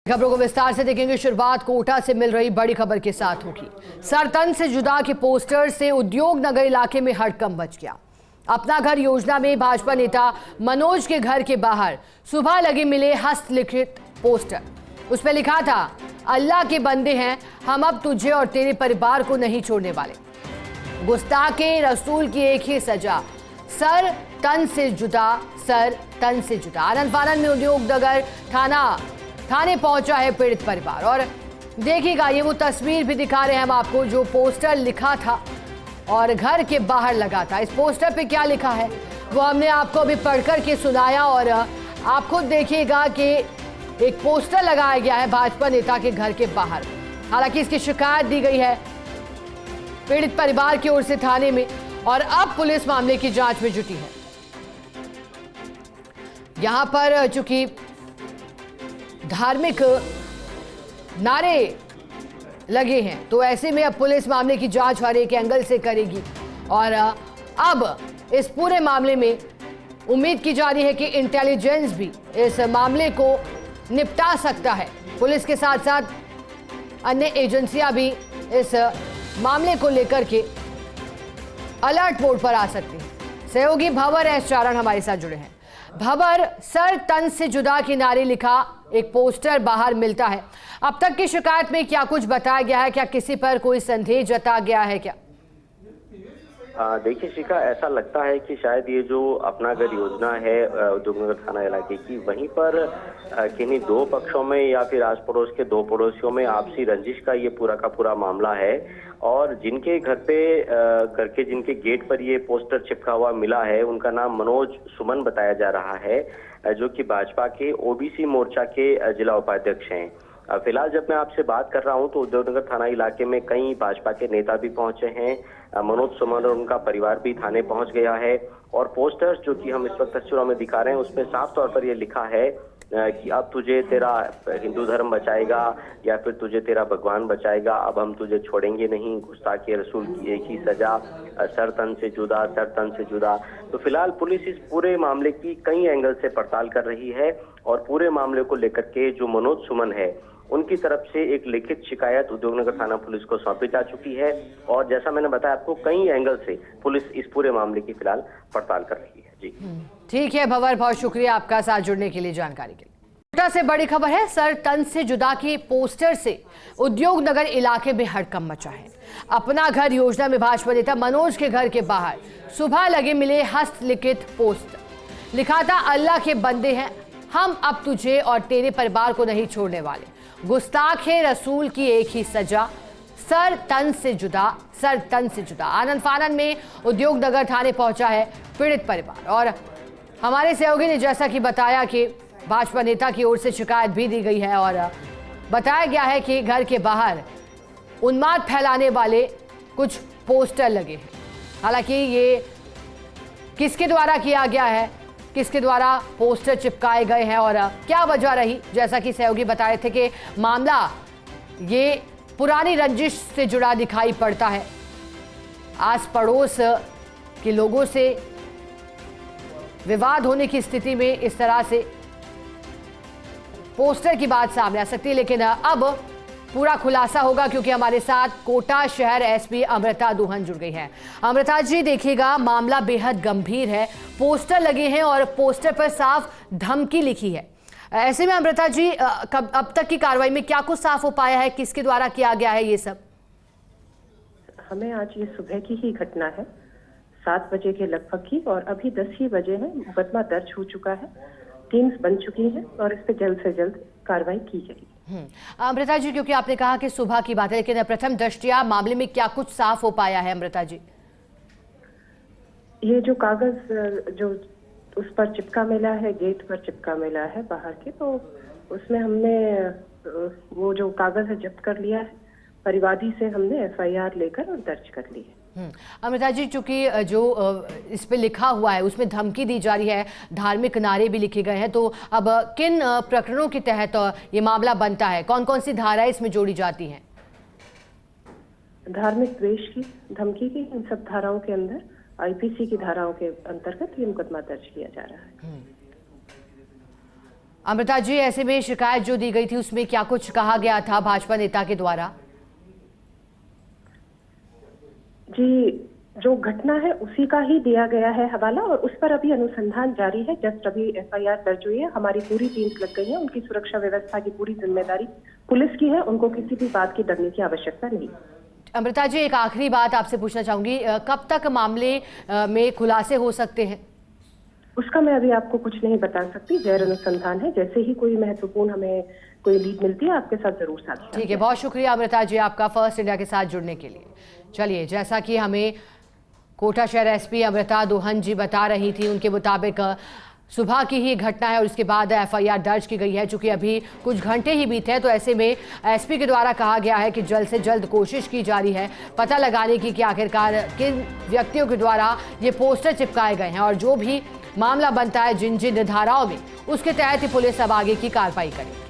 खबरों को विस्तार से देखेंगे। शुरुआत कोटा से मिल रही बड़ी खबर के साथ होगी। सर तन से जुदा के पोस्टर से उद्योग नगर इलाके में हड़कंप मच गया। अपना घर योजना में भाजपा नेता मनोज के घर के बाहर सुबह लगे मिले हस्तलिखित पोस्टर। उस पर लिखा था, अल्लाह के बंदे हैं हम, अब तुझे और तेरे परिवार को नहीं छोड़ने वाले। गुस्ताखे रसूल की एक ही सजा, सर तन से जुदा, सर तन से जुदा। आनंद फानंद में उद्योग नगर थाने पहुंचा है पीड़ित परिवार। और देखिएगा, ये वो तस्वीर भी दिखा रहे हैं हम आपको जो पोस्टर लिखा था और घर के बाहर लगा था। इस पोस्टर पे क्या लिखा है वो हमने आपको अभी पढ़कर के सुनाया। और आप खुद देखिएगा कि एक पोस्टर लगाया गया है भाजपा नेता के घर के बाहर। हालांकि इसकी शिकायत दी गई है पीड़ित परिवार की ओर से थाने में और अब पुलिस मामले की जांच में जुटी है। यहां पर चूंकि धार्मिक नारे लगे हैं तो ऐसे में अब पुलिस मामले की जांच हर एक एंगल से करेगी। और अब इस पूरे मामले में उम्मीद की जा रही है कि इंटेलिजेंस भी इस मामले को निपटा सकता है। पुलिस के साथ साथ अन्य एजेंसियां भी इस मामले को लेकर के अलर्ट मोड पर आ सकती हैं। सहयोगी भंवर एस चारण हमारे साथ जुड़े हैं। भंवर, सर तन से जुदा के नारे लिखा एक पोस्टर बाहर मिलता है। अब तक की शिकायत में क्या कुछ बताया गया है? क्या किसी पर कोई संदेह जताया गया है क्या? देखिए शिखा, ऐसा लगता है कि शायद ये जो अपना घर योजना है उद्योग नगर थाना इलाके की, वहीं पर किन्हीं दो पक्षों में या फिर आस पड़ोस के दो पड़ोसियों में आपसी रंजिश का ये पूरा का पूरा मामला है। और जिनके घर के जिनके गेट पर ये पोस्टर चिपका हुआ मिला है, उनका नाम मनोज सुमन बताया जा रहा है, जो कि भाजपा के ओबीसी मोर्चा के जिला उपाध्यक्ष हैं। फिलहाल जब मैं आपसे बात कर रहा हूं तो उद्योगनगर थाना इलाके में कई भाजपा के नेता भी पहुंचे हैं। मनोज सुमन और उनका परिवार भी थाने पहुंच गया है। और पोस्टर्स जो कि हम इस वक्त तस्वीरों में दिखा रहे हैं उसमें साफ तौर पर यह लिखा है कि अब तुझे तेरा हिंदू धर्म बचाएगा या फिर तुझे तेरा भगवान बचाएगा, अब हम तुझे छोड़ेंगे नहीं, गुस्ताखे रसूल की एक ही सजा, सर तन से जुदा, सर तन से जुदा। तो फिलहाल पुलिस इस पूरे मामले की कई एंगल से पड़ताल कर रही है और पूरे मामले को लेकर के जो मनोज सुमन है उनकी तरफ से एक लिखित शिकायत उद्योगनगर थाना पुलिस को सौंपी जा चुकी है। और जैसा मैंने बताया आपको, कई एंगल से पुलिस इस पूरे मामले की फिलहाल पड़ताल कर रही है। जी ठीक है भंवर, बहुत शुक्रिया आपका साथ जुड़ने के लिए, जानकारी के लिए। कोटा से बड़ी खबर है। सर तन से जुदा के पोस्टर से उद्योग नगर इलाके में हड़कंप मचा है। अपना घर योजना में भाजपा नेता मनोज के घर के बाहर सुबह लगे मिले हस्तलिखित पोस्टर। लिखा था, अल्लाह के बंदे हैं हम, अब तुझे और तेरे परिवार को नहीं छोड़ने वाले। गुस्ताखे रसूल की एक ही सजा, सर तन से जुदा, सर तन से जुदा। आनंद फानंद में उद्योग नगर थाने पहुंचा है पीड़ित परिवार। और हमारे सहयोगी ने जैसा कि बताया कि भाजपा नेता की ओर से शिकायत भी दी गई है और बताया गया है कि घर के बाहर उन्माद फैलाने वाले कुछ पोस्टर लगे हैं। हालांकि ये किसके द्वारा किया गया है, किसके द्वारा पोस्टर चिपकाए गए हैं और क्या वजह रही, जैसा कि सहयोगी बता रहे थे कि मामला ये पुरानी रंजिश से जुड़ा दिखाई पड़ता है। आस पड़ोस के लोगों से विवाद होने की स्थिति में इस तरह से पोस्टर की बात सामने आ सकती है। लेकिन अब पूरा खुलासा होगा क्योंकि हमारे साथ कोटा शहर एसपी अमृता दुहन जुड़ गई है। अमृता जी, देखिएगा, मामला बेहद गंभीर है। पोस्टर लगे हैं और पोस्टर पर साफ धमकी लिखी है। ऐसे में अमृता जी, अब तक की कार्रवाई में क्या कुछ साफ हो पाया है? किसके द्वारा किया गया है ये सब? हमें आज ये सुबह की ही घटना है, 7 बजे के लगभग की, और अभी 10 ही बजे है। मुकदमा दर्ज हो चुका है, टीम्स बन चुकी हैं और इस पर जल्द से जल्द कार्रवाई की जाएगी। अमृता जी, क्योंकि आपने कहा कि सुबह की बात है, लेकिन प्रथम दृष्टया मामले में क्या कुछ साफ हो पाया है अमृता जी? ये जो कागज जो उस पर चिपका मिला है, गेट पर चिपका मिला है बाहर के, तो उसमें हमने वो जो कागज है जब्त कर लिया है। परिवादी से हमने FIR लेकर और दर्ज कर ली है। अमृता जी, चूंकि जो इस पे लिखा हुआ है उसमें धमकी दी जा रही है, धार्मिक नारे भी लिखे गए हैं, तो अब किन प्रकरणों के तहत ये मामला बनता है? कौन कौन सी धाराएं इसमें जोड़ी जाती हैं? धार्मिक द्वेष की, धमकी की, इन सब धाराओं के अंदर IPC की धाराओं के अंतर्गत ये मुकदमा दर्ज किया जा रहा है। अमृता जी, ऐसे में शिकायत जो दी गई थी उसमें क्या कुछ कहा गया था भाजपा नेता के द्वारा? जी, जो घटना है उसी का ही दिया गया है हवाला और उस पर अभी अनुसंधान जारी है। जस्ट अभी एफआईआर दर्ज हुई है, हमारी पूरी टीम्स लग गई है, उनकी सुरक्षा व्यवस्था की पूरी जिम्मेदारी पुलिस की है, उनको किसी भी बात की डरने की आवश्यकता नहीं। अमृता जी, एक आखिरी बात आपसे पूछना चाहूंगी, कब तक मामले में खुलासे हो सकते हैं? उसका मैं अभी आपको कुछ नहीं बता सकती, गैर अनुसंधान है। जैसे ही कोई महत्वपूर्ण हमें कोई लीड मिलती है आपके साथ जरूर साझा। ठीक है, बहुत शुक्रिया अमृता जी आपका फर्स्ट इंडिया के साथ जुड़ने के लिए। चलिए, जैसा कि हमें कोटा शहर एसपी अमृता दोहन जी बता रही थी, उनके मुताबिक सुबह की ही घटना है और उसके बाद एफआईआर दर्ज की गई है। चूंकि अभी कुछ घंटे ही बीते हैं तो ऐसे में एसपी के द्वारा कहा गया है कि जल्द से जल्द कोशिश की जा रही है पता लगाने की कि आखिरकार किन व्यक्तियों के द्वारा ये पोस्टर चिपकाए गए हैं और जो भी मामला बनता है जिन जिन धाराओं में, उसके तहत ही पुलिस अब आगे की कार्रवाई करे।